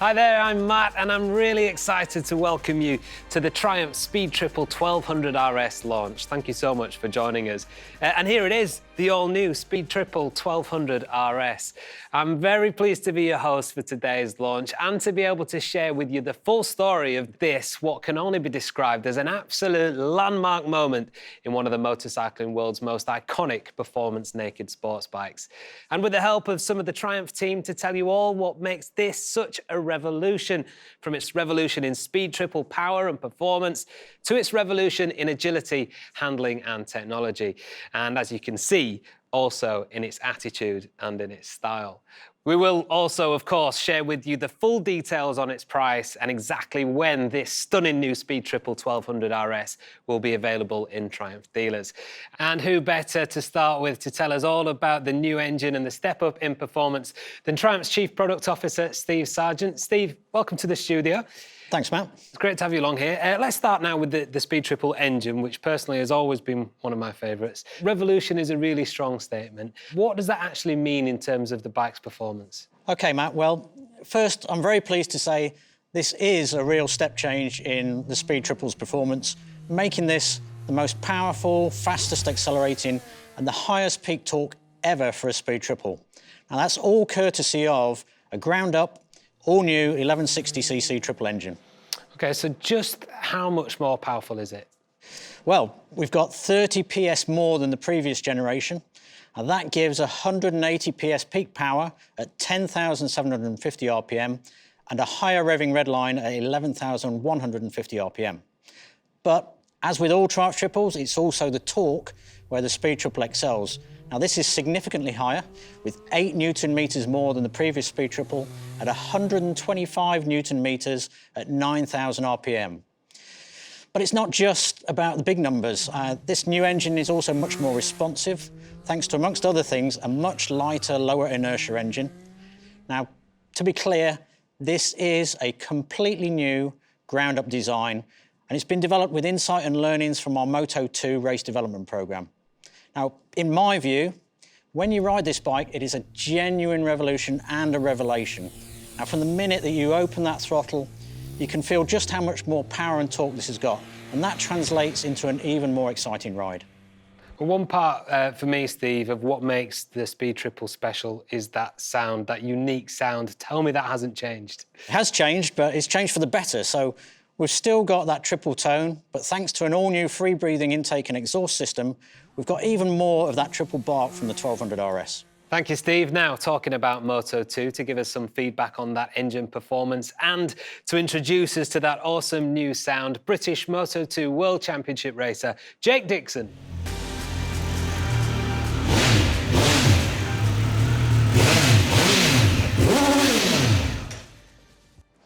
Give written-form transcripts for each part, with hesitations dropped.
Hi there, I'm Matt, and I'm really excited to welcome you to the Triumph Speed Triple 1200 RS launch. Thank you so much for joining us. And here it is, the all-new Speed Triple 1200 RS. I'm very pleased to be your host for today's launch and to be able to share with you the full story of this, what can only be described as an absolute landmark moment in one of the motorcycling world's most iconic performance naked sports bikes. And with the help of some of the Triumph team to tell you all what makes this such a revolution, from its revolution in speed triple power and performance to its revolution in agility, handling and technology. And as you can see, also in its attitude and in its style. We will also, of course, share with you the full details on its price and exactly when this stunning new Speed Triple 1200 RS will be available in Triumph dealers. And who better to start with to tell us all about the new engine and the step up in performance than Triumph's Chief Product Officer, Steve Sargent. Steve, welcome to the studio. Thanks, Matt. It's great to have you along here. Let's start now with the Speed Triple engine, which personally has always been one of my favourites. Revolution is a really strong statement. What does that actually mean in terms of the bike's performance? OK, Matt, well, first, I'm very pleased to say this is a real step change in the Speed Triple's performance, making this the most powerful, fastest accelerating and the highest peak torque ever for a Speed Triple. Now, that's all courtesy of a ground-up, all-new 1160cc triple engine. OK, so just how much more powerful is it? Well, we've got 30 PS more than the previous generation, and that gives 180 PS peak power at 10,750 RPM and a higher revving redline at 11,150 RPM. But as with all Triumph triples, it's also the torque where the Speed Triple excels. Now, this is significantly higher, with 8 Newton meters more than the previous Speed Triple at 125 Newton meters at 9,000 RPM. But it's not just about the big numbers. This new engine is also much more responsive, thanks to, amongst other things, a much lighter, lower inertia engine. Now, to be clear, this is a completely new ground-up design, and it's been developed with insight and learnings from our Moto2 race development program. Now, in my view, when you ride this bike, it is a genuine revolution and a revelation. Now, from the minute that you open that throttle, you can feel just how much more power and torque this has got, and that translates into an even more exciting ride. Well, one part for me, Steve, of what makes the Speed Triple special is that sound, that unique sound. Tell me that hasn't changed. It has changed, but it's changed for the better. So we've still got that triple tone, but thanks to an all-new free-breathing intake and exhaust system, we've got even more of that triple bark from the 1200 RS. Thank you, Steve. Now, talking about Moto2, to give us some feedback on that engine performance and to introduce us to that awesome new sound, British Moto2 World Championship racer, Jake Dixon.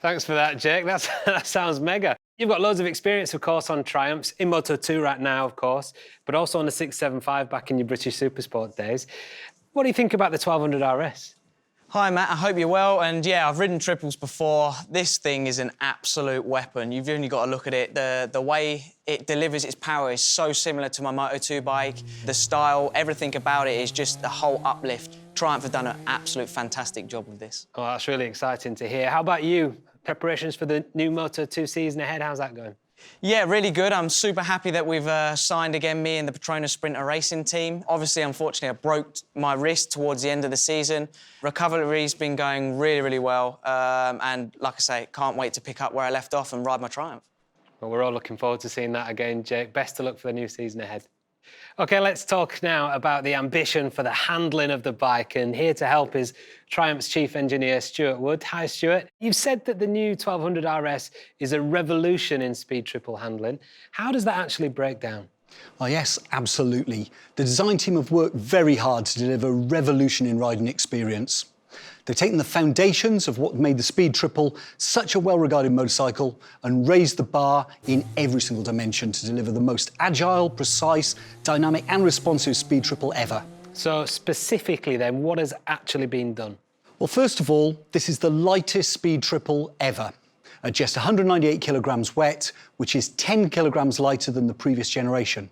Thanks for that, Jake. That sounds mega. You've got loads of experience, of course, on Triumphs, in Moto2 right now, of course, but also on the 675 back in your British Supersport days. What do you think about the 1200 RS? Hi, Matt. I hope you're well. And yeah, I've ridden triples before. This thing is an absolute weapon. You've only got to look at it. The way it delivers its power is so similar to my Moto2 bike. The style, everything about it is just a whole uplift. Triumph have done an absolute fantastic job with this. Oh, that's really exciting to hear. How about you? Preparations for the new Moto2 season ahead, how's that going? Yeah, really good. I'm super happy that we've signed again, me and the Petronas Sprinter Racing team. Obviously, unfortunately, I broke my wrist towards the end of the season. Recovery's been going really, really well. And like I say, can't wait to pick up where I left off and ride my Triumph. Well, we're all looking forward to seeing that again, Jake. Best of luck for the new season ahead. OK, let's talk now about the ambition for the handling of the bike. And here to help is Triumph's Chief Engineer, Stuart Wood. Hi, Stuart. You've said that the new 1200 RS is a revolution in speed triple handling. How does that actually break down? Oh yes, absolutely. The design team have worked very hard to deliver a revolution in riding experience. They've taken the foundations of what made the Speed Triple such a well-regarded motorcycle and raised the bar in every single dimension to deliver the most agile, precise, dynamic and responsive Speed Triple ever. So specifically then, what has actually been done? Well, first of all, this is the lightest Speed Triple ever, at just 198 kilograms wet, which is 10 kilograms lighter than the previous generation.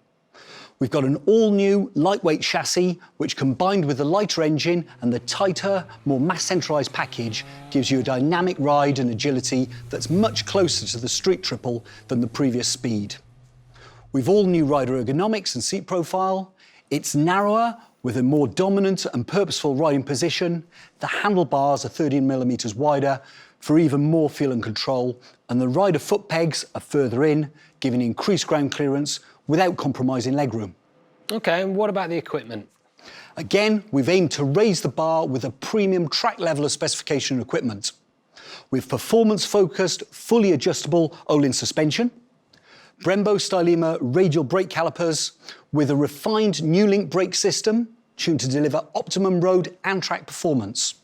We've got an all-new lightweight chassis, which combined with the lighter engine and the tighter, more mass-centralised package, gives you a dynamic ride and agility that's much closer to the street triple than the previous Speed. We've all new rider ergonomics and seat profile. It's narrower with a more dominant and purposeful riding position. The handlebars are 13mm wider for even more feel and control, and the rider foot pegs are further in, giving increased ground clearance without compromising legroom. OK, and what about the equipment? Again, we've aimed to raise the bar with a premium track level of specification and equipment. With performance-focused, fully adjustable Olin suspension, Brembo Stylema radial brake calipers with a refined New Link brake system tuned to deliver optimum road and track performance.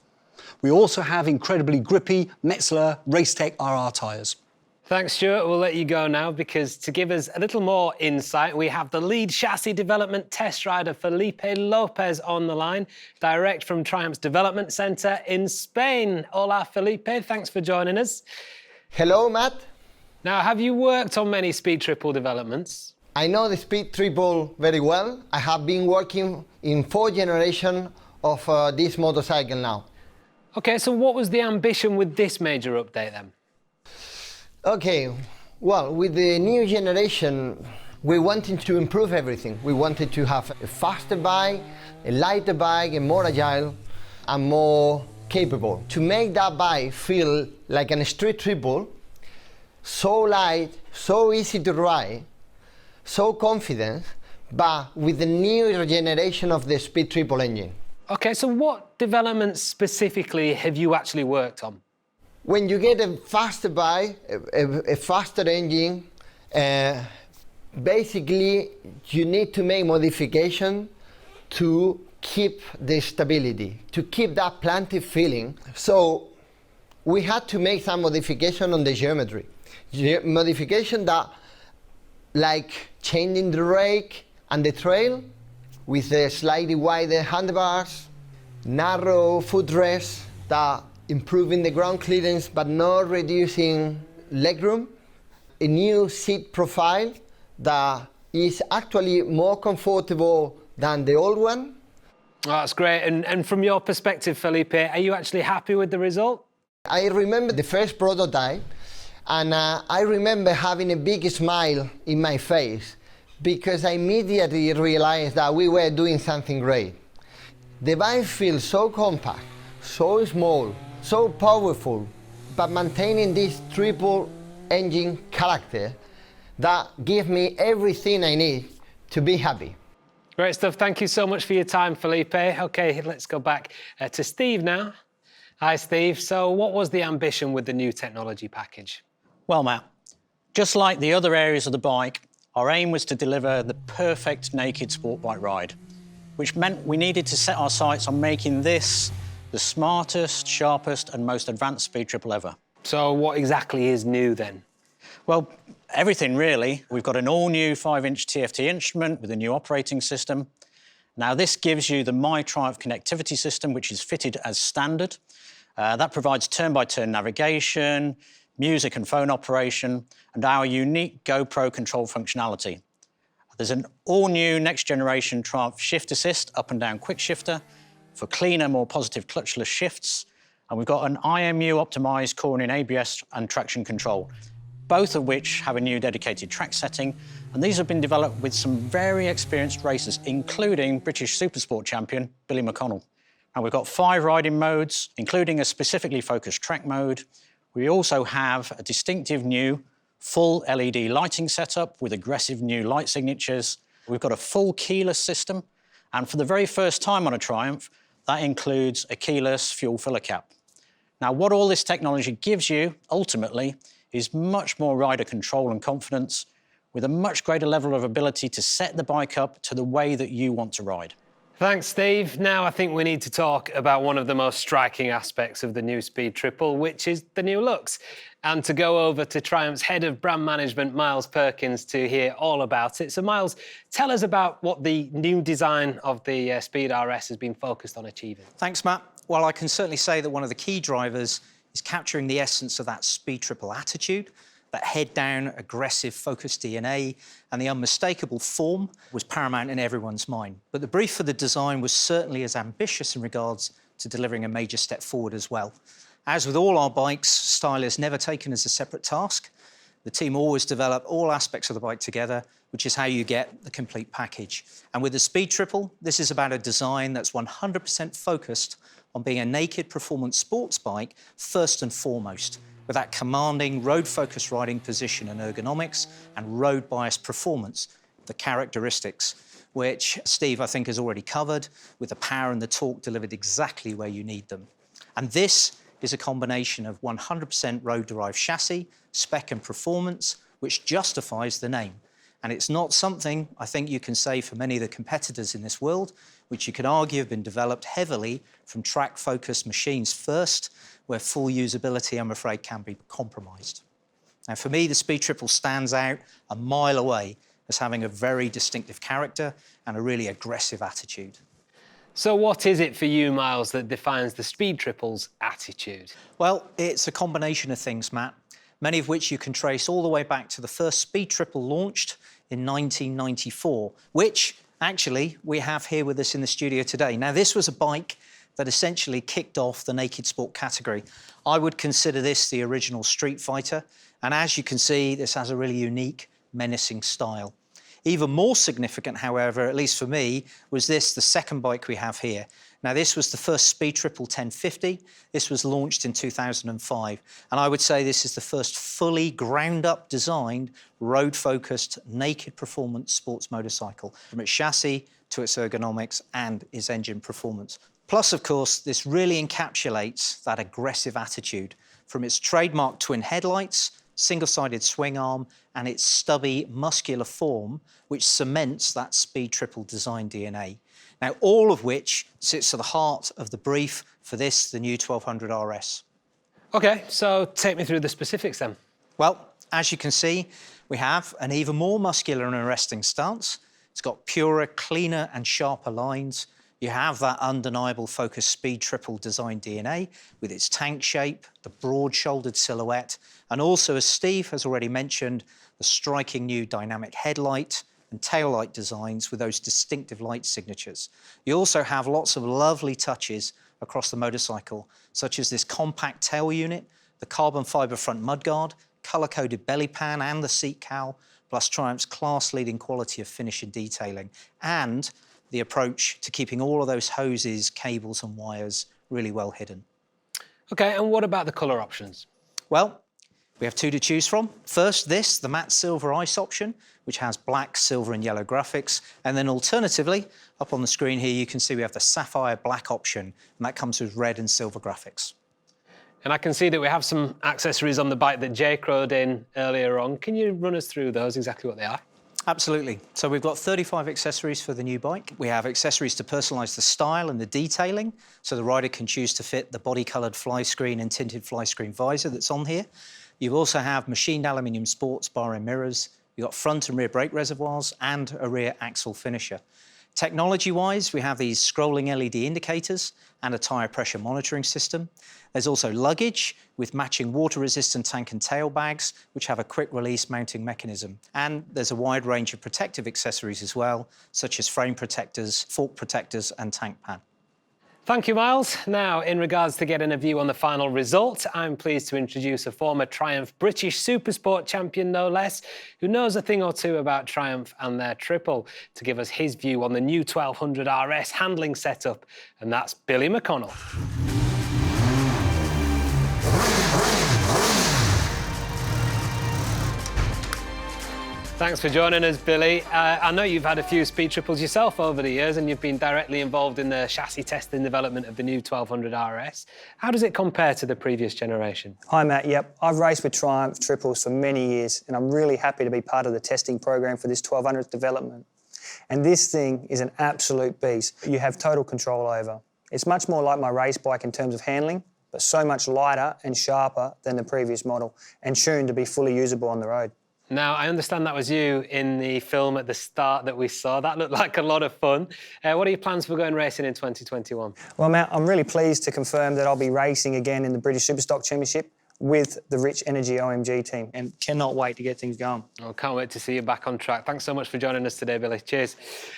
We also have incredibly grippy Metzeler Racetech RR tyres. Thanks, Stuart. We'll let you go now because to give us a little more insight, we have the lead chassis development test rider Felipe Lopez on the line, direct from Triumph's development centre in Spain. Hola, Felipe. Thanks for joining us. Hello, Matt. Now, have you worked on many Speed Triple developments? I know the Speed Triple very well. I have been working in 4th generation of this motorcycle now. OK, so what was the ambition with this major update then? Okay, well, with the new generation, we wanted to improve everything. We wanted to have a faster bike, a lighter bike, and more agile and more capable. To make that bike feel like a street triple, so light, so easy to ride, so confident, but with the new generation of the Speed Triple engine. OK, so what developments specifically have you actually worked on? When you get a faster bike, a faster engine, basically you need to make modification to keep the stability, to keep that planted feeling. So we had to make some modification on the geometry. Modification that, like changing the rake and the trail with the slightly wider handlebars, narrow footrest that improving the ground clearance but not reducing legroom, a new seat profile that is actually more comfortable than the old one. Oh, that's great. And from your perspective, Felipe, are you actually happy with the result? I remember the first prototype, and I remember having a big smile in my face because I immediately realized that we were doing something great. The bike feels so compact, so small, so powerful, but maintaining this triple engine character that gives me everything I need to be happy. Great stuff. Thank you so much for your time, Felipe. OK, let's go back to Steve now. Hi, Steve. So what was the ambition with the new technology package? Well, Matt, just like the other areas of the bike, our aim was to deliver the perfect naked sport bike ride, which meant we needed to set our sights on making this the smartest, sharpest and most advanced Speed Triple ever. So what exactly is new then? Well, everything really. We've got an all-new 5-inch TFT instrument with a new operating system. Now this gives you the MyTriumph connectivity system, which is fitted as standard. That provides turn-by-turn navigation, music and phone operation, and our unique GoPro control functionality. There's an all-new next-generation Triumph Shift Assist up and down quick shifter for cleaner, more positive clutchless shifts. And we've got an IMU-optimised cornering ABS and traction control, both of which have a new dedicated track setting. And these have been developed with some very experienced racers, including British Supersport champion Billy McConnell. And we've got 5 riding modes, including a specifically focused track mode. We also have a distinctive new full LED lighting setup with aggressive new light signatures. We've got a full keyless system. And for the very first time on a Triumph, that includes a keyless fuel filler cap. Now, what all this technology gives you, ultimately, is much more rider control and confidence with a much greater level of ability to set the bike up to the way that you want to ride. Thanks, Steve. Now I think we need to talk about one of the most striking aspects of the new Speed Triple, which is the new looks. And to go over to Triumph's head of brand management, Miles Perkins, to hear all about it. So, Miles, tell us about what the new design of the Speed RS has been focused on achieving. Thanks, Matt. Well, I can certainly say that one of the key drivers is capturing the essence of that Speed Triple attitude, That head-down, aggressive, focused DNA and the unmistakable form was paramount in everyone's mind. But the brief for the design was certainly as ambitious in regards to delivering a major step forward as well. As with all our bikes, style is never taken as a separate task. The team always develop all aspects of the bike together, which is how you get the complete package. And with the Speed Triple, this is about a design that's 100% focused on being a naked performance sports bike first and foremost, with that commanding road-focused riding position and ergonomics and road-biased performance, the characteristics, which Steve, I think, has already covered, with the power and the torque delivered exactly where you need them. And this is a combination of 100% road-derived chassis, spec and performance, which justifies the name. And it's not something I think you can say for many of the competitors in this world, which you could argue have been developed heavily from track-focused machines first, where full usability, I'm afraid, can be compromised. Now, for me, the Speed Triple stands out a mile away as having a very distinctive character and a really aggressive attitude. So what is it for you, Miles, that defines the Speed Triple's attitude? Well, it's a combination of things, Matt, many of which you can trace all the way back to the first Speed Triple launched in 1994, which actually we have here with us in the studio today. Now, this was a bike that essentially kicked off the naked sport category. I would consider this the original Street Fighter, and as you can see, this has a really unique, menacing style. Even more significant, however, at least for me, was this, the second bike we have here. Now, this was the first Speed Triple 1050. This was launched in 2005. And I would say this is the first fully ground-up designed, road-focused, naked performance sports motorcycle, from its chassis to its ergonomics and its engine performance. Plus, of course, this really encapsulates that aggressive attitude from its trademark twin headlights, single-sided swing arm, and its stubby, muscular form, which cements that Speed Triple design DNA. Now, all of which sits at the heart of the brief for this, the new 1200 RS. OK, so take me through the specifics then. Well, as you can see, we have an even more muscular and arresting stance. It's got purer, cleaner and sharper lines. You have that undeniable focused Speed Triple design DNA with its tank shape, the broad-shouldered silhouette, and also, as Steve has already mentioned, the striking new dynamic headlight and taillight designs with those distinctive light signatures. You also have lots of lovely touches across the motorcycle, such as this compact tail unit, the carbon fibre front mudguard, colour-coded belly pan and the seat cowl, plus Triumph's class-leading quality of finish and detailing, and the approach to keeping all of those hoses, cables and wires really well hidden. OK, and what about the colour options? Well, we have two to choose from. First, this, the matte silver ice option, which has black, silver and yellow graphics. And then alternatively, up on the screen here, you can see we have the sapphire black option, and that comes with red and silver graphics. And I can see that we have some accessories on the bike that Jake rode in earlier on. Can you run us through those, exactly what they are? Absolutely. So we've got 35 accessories for the new bike. We have accessories to personalise the style and the detailing, so the rider can choose to fit the body-coloured fly screen and tinted fly screen visor that's on here. You also have machined aluminium sports bar and mirrors. You've got front and rear brake reservoirs and a rear axle finisher. Technology-wise, we have these scrolling LED indicators and a tyre pressure monitoring system. There's also luggage with matching water-resistant tank and tail bags, which have a quick-release mounting mechanism. And there's a wide range of protective accessories as well, such as frame protectors, fork protectors and tank pad. Thank you, Miles. Now, in regards to getting a view on the final result, I'm pleased to introduce a former Triumph British Supersport champion, no less, who knows a thing or two about Triumph and their triple, to give us his view on the new 1200 RS handling setup, and that's Billy McConnell. Thanks for joining us, Billy. I know you've had a few Speed Triples yourself over the years, and you've been directly involved in the chassis testing development of the new 1200 RS. How does it compare to the previous generation? Hi, Matt. Yep, I've raced with Triumph Triples for many years, and I'm really happy to be part of the testing program for this 1200 development. And this thing is an absolute beast. You have total control over. It's much more like my race bike in terms of handling, but so much lighter and sharper than the previous model, and tuned to be fully usable on the road. Now, I understand that was you in the film at the start that we saw. That looked like a lot of fun. What are your plans for going racing in 2021? Well, Matt, I'm really pleased to confirm that I'll be racing again in the British Superstock Championship. with the Rich Energy OMG team, and cannot wait to get things going. Well, can't wait to see you back on track. Thanks so much for joining us today, Billy. Cheers.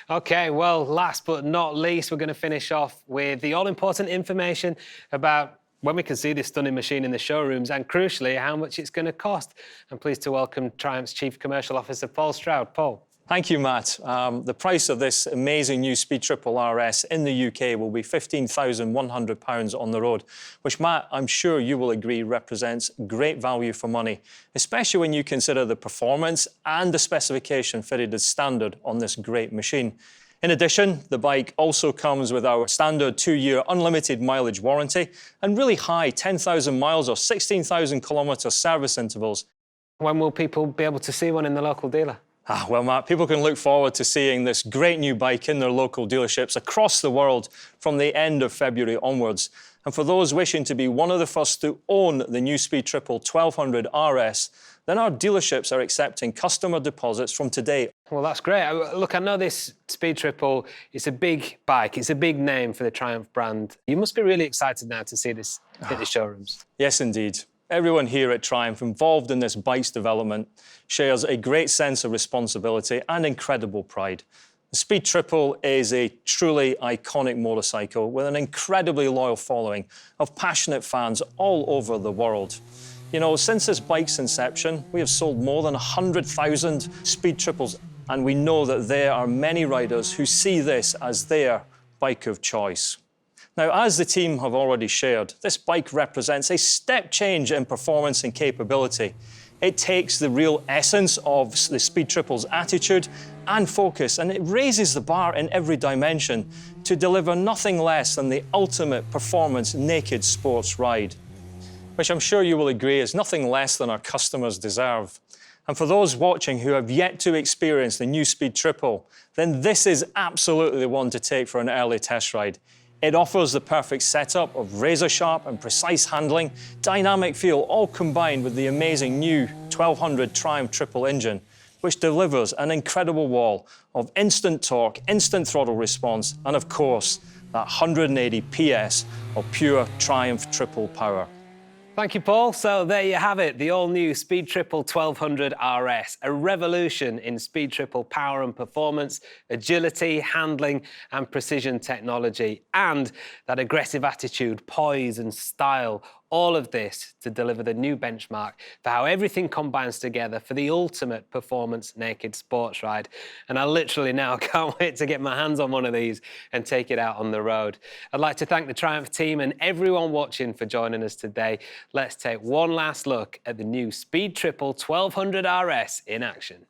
OK, well, last but not least, we're going to finish off with the all-important information about when we can see this stunning machine in the showrooms and, crucially, how much it's going to cost. I'm pleased to welcome Triumph's Chief Commercial Officer, Paul Stroud. Paul. Thank you, Matt. The price of this amazing new Speed Triple RS in the UK will be £15,100 on the road, which, Matt, I'm sure you will agree represents great value for money, especially when you consider the performance and the specification fitted as standard on this great machine. In addition, the bike also comes with our standard 2-year unlimited mileage warranty and really high 10,000 miles or 16,000 kilometre service intervals. When will people be able to see one in the local dealer? Well, Matt, people can look forward to seeing this great new bike in their local dealerships across the world from the end of February onwards. And for those wishing to be one of the first to own the new Speed Triple 1200 RS, then our dealerships are accepting customer deposits from today. Well, that's great. Look, I know this Speed Triple is a big bike. It's a big name for the Triumph brand. You must be really excited now to see this hit the showrooms. Yes, indeed. Everyone here at Triumph involved in this bike's development shares a great sense of responsibility and incredible pride. The Speed Triple is a truly iconic motorcycle with an incredibly loyal following of passionate fans all over the world. You know, since this bike's inception, we have sold more than 100,000 Speed Triples, and we know that there are many riders who see this as their bike of choice. Now, as the team have already shared, this bike represents a step change in performance and capability. It takes the real essence of the Speed Triple's attitude and focus, and it raises the bar in every dimension to deliver nothing less than the ultimate performance naked sports ride, which I'm sure you will agree is nothing less than our customers deserve. And for those watching who have yet to experience the new Speed Triple, then this is absolutely the one to take for an early test ride. It offers the perfect setup of razor-sharp and precise handling, dynamic feel, all combined with the amazing new 1200 Triumph Triple engine, which delivers an incredible wall of instant torque, instant throttle response, and of course, that 180 PS of pure Triumph Triple power. Thank you, Paul. So there you have it, the all-new Speed Triple 1200 RS, a revolution in Speed Triple power and performance, agility, handling and precision technology, and that aggressive attitude, poise and style. All of this to deliver the new benchmark for how everything combines together for the ultimate performance naked sports ride. And I literally now can't wait to get my hands on one of these and take it out on the road. I'd like to thank the Triumph team and everyone watching for joining us today. Let's take one last look at the new Speed Triple 1200 RS in action.